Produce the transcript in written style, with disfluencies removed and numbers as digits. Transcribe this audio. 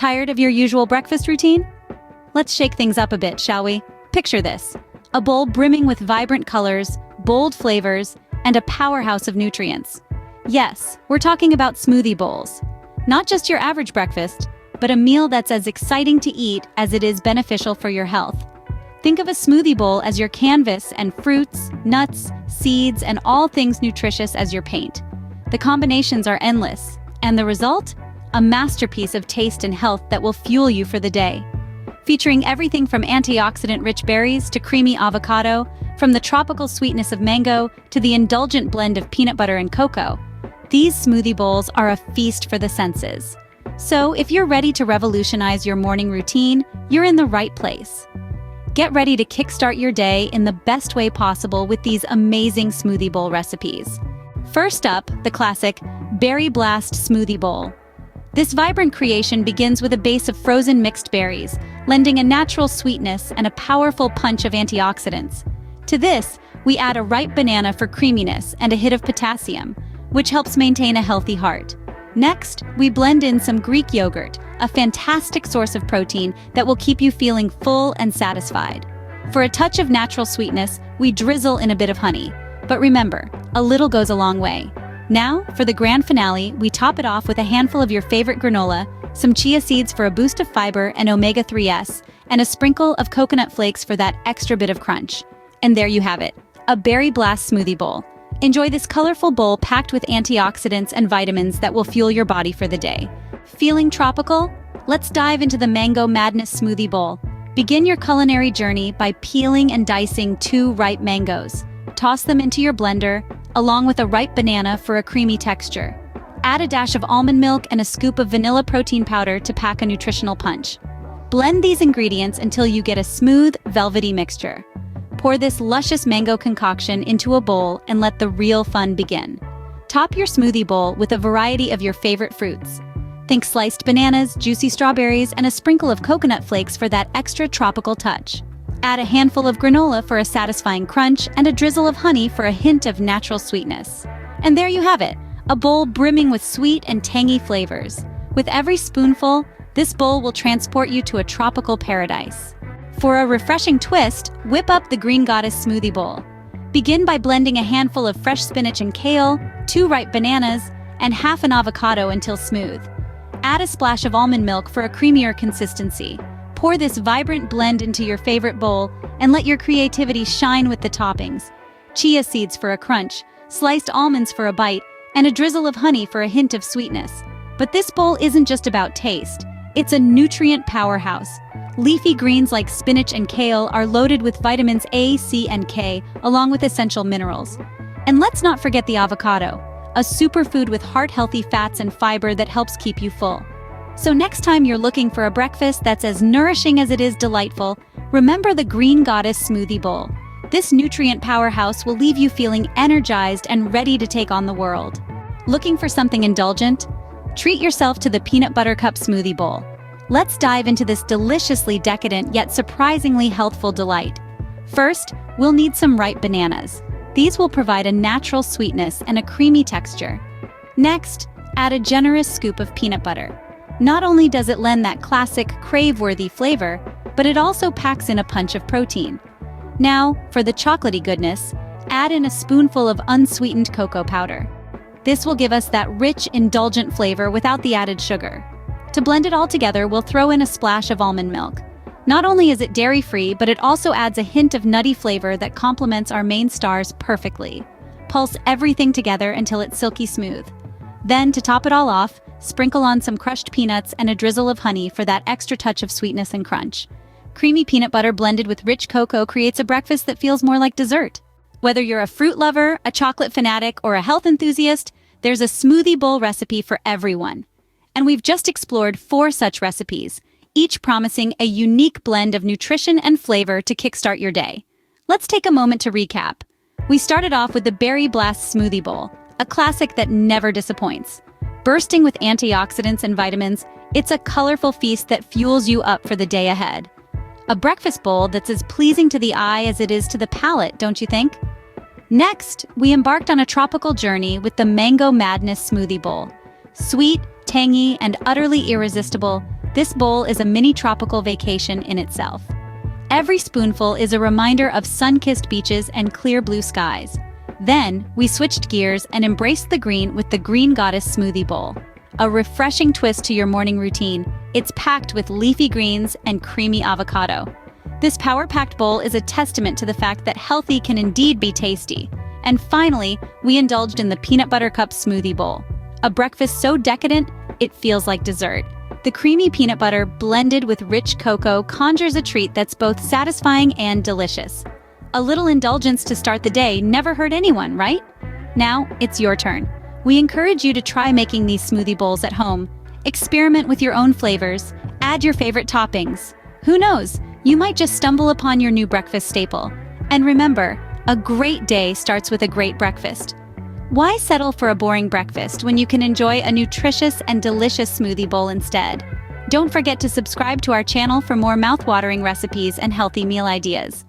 Tired of your usual breakfast routine? Let's shake things up a bit, shall we? Picture this: a bowl brimming with vibrant colors, bold flavors, and a powerhouse of nutrients. Yes, we're talking about smoothie bowls. Not just your average breakfast, but a meal that's as exciting to eat as it is beneficial for your health. Think of a smoothie bowl as your canvas and fruits, nuts, seeds, and all things nutritious as your paint. The combinations are endless, and the result? A masterpiece of taste and health that will fuel you for the day. Featuring everything from antioxidant-rich berries to creamy avocado, from the tropical sweetness of mango to the indulgent blend of peanut butter and cocoa, these smoothie bowls are a feast for the senses. So, if you're ready to revolutionize your morning routine, you're in the right place. Get ready to kickstart your day in the best way possible with these amazing smoothie bowl recipes. First up, the classic Berry Blast Smoothie Bowl. This vibrant creation begins with a base of frozen mixed berries, lending a natural sweetness and a powerful punch of antioxidants. To this, we add a ripe banana for creaminess and a hit of potassium, which helps maintain a healthy heart. Next, we blend in some Greek yogurt, a fantastic source of protein that will keep you feeling full and satisfied. For a touch of natural sweetness, we drizzle in a bit of honey. But remember, a little goes a long way. Now, for the grand finale, we top it off with a handful of your favorite granola, some chia seeds for a boost of fiber and omega-3s, and a sprinkle of coconut flakes for that extra bit of crunch. And there you have it, a Berry Blast Smoothie Bowl. Enjoy this colorful bowl packed with antioxidants and vitamins that will fuel your body for the day. Feeling tropical? Let's dive into the Mango Madness Smoothie Bowl. Begin your culinary journey by peeling and dicing 2 ripe mangoes. Toss them into your blender, along with a ripe banana for a creamy texture. Add a dash of almond milk and a scoop of vanilla protein powder to pack a nutritional punch. Blend these ingredients until you get a smooth, velvety mixture. Pour this luscious mango concoction into a bowl and let the real fun begin. Top your smoothie bowl with a variety of your favorite fruits. Think sliced bananas, juicy strawberries, and a sprinkle of coconut flakes for that extra tropical touch. Add a handful of granola for a satisfying crunch and a drizzle of honey for a hint of natural sweetness. And there you have it, a bowl brimming with sweet and tangy flavors. With every spoonful, this bowl will transport you to a tropical paradise. For a refreshing twist, whip up the Green Goddess Smoothie Bowl. Begin by blending a handful of fresh spinach and kale, 2 ripe bananas, and half an avocado until smooth. Add a splash of almond milk for a creamier consistency. Pour this vibrant blend into your favorite bowl and let your creativity shine with the toppings. Chia seeds for a crunch, sliced almonds for a bite, and a drizzle of honey for a hint of sweetness. But this bowl isn't just about taste. It's a nutrient powerhouse. Leafy greens like spinach and kale are loaded with vitamins A, C, and K, along with essential minerals. And let's not forget the avocado, a superfood with heart-healthy fats and fiber that helps keep you full. So next time you're looking for a breakfast that's as nourishing as it is delightful, remember the Green Goddess Smoothie Bowl. This nutrient powerhouse will leave you feeling energized and ready to take on the world. Looking for something indulgent? Treat yourself to the Peanut Butter Cup Smoothie Bowl. Let's dive into this deliciously decadent yet surprisingly healthful delight. First, we'll need some ripe bananas. These will provide a natural sweetness and a creamy texture. Next, add a generous scoop of peanut butter. Not only does it lend that classic, crave-worthy flavor, but it also packs in a punch of protein. Now, for the chocolatey goodness, add in a spoonful of unsweetened cocoa powder. This will give us that rich, indulgent flavor without the added sugar. To blend it all together, we'll throw in a splash of almond milk. Not only is it dairy-free, but it also adds a hint of nutty flavor that complements our main stars perfectly. Pulse everything together until it's silky smooth. Then, to top it all off, sprinkle on some crushed peanuts and a drizzle of honey for that extra touch of sweetness and crunch. Creamy peanut butter blended with rich cocoa creates a breakfast that feels more like dessert. Whether you're a fruit lover, a chocolate fanatic, or a health enthusiast, there's a smoothie bowl recipe for everyone. And we've just explored 4 such recipes, each promising a unique blend of nutrition and flavor to kickstart your day. Let's take a moment to recap. We started off with the Berry Blast Smoothie Bowl, a classic that never disappoints. Bursting with antioxidants and vitamins, it's a colorful feast that fuels you up for the day ahead. A breakfast bowl that's as pleasing to the eye as it is to the palate, don't you think? Next, we embarked on a tropical journey with the Mango Madness Smoothie Bowl. Sweet, tangy, and utterly irresistible, This bowl is a mini tropical vacation in itself. Every spoonful is a reminder of sun-kissed beaches and clear blue skies. Then, we switched gears and embraced the green with the Green Goddess Smoothie Bowl. A refreshing twist to your morning routine, it's packed with leafy greens and creamy avocado. This power-packed bowl is a testament to the fact that healthy can indeed be tasty. And finally, we indulged in the Peanut Butter Cup Smoothie Bowl. A breakfast so decadent, it feels like dessert. The creamy peanut butter blended with rich cocoa conjures a treat that's both satisfying and delicious. A little indulgence to start the day never hurt anyone, right? Now, it's your turn. We encourage you to try making these smoothie bowls at home. Experiment with your own flavors. Add your favorite toppings. Who knows? You might just stumble upon your new breakfast staple. And remember, a great day starts with a great breakfast. Why settle for a boring breakfast when you can enjoy a nutritious and delicious smoothie bowl instead? Don't forget to subscribe to our channel for more mouth-watering recipes and healthy meal ideas.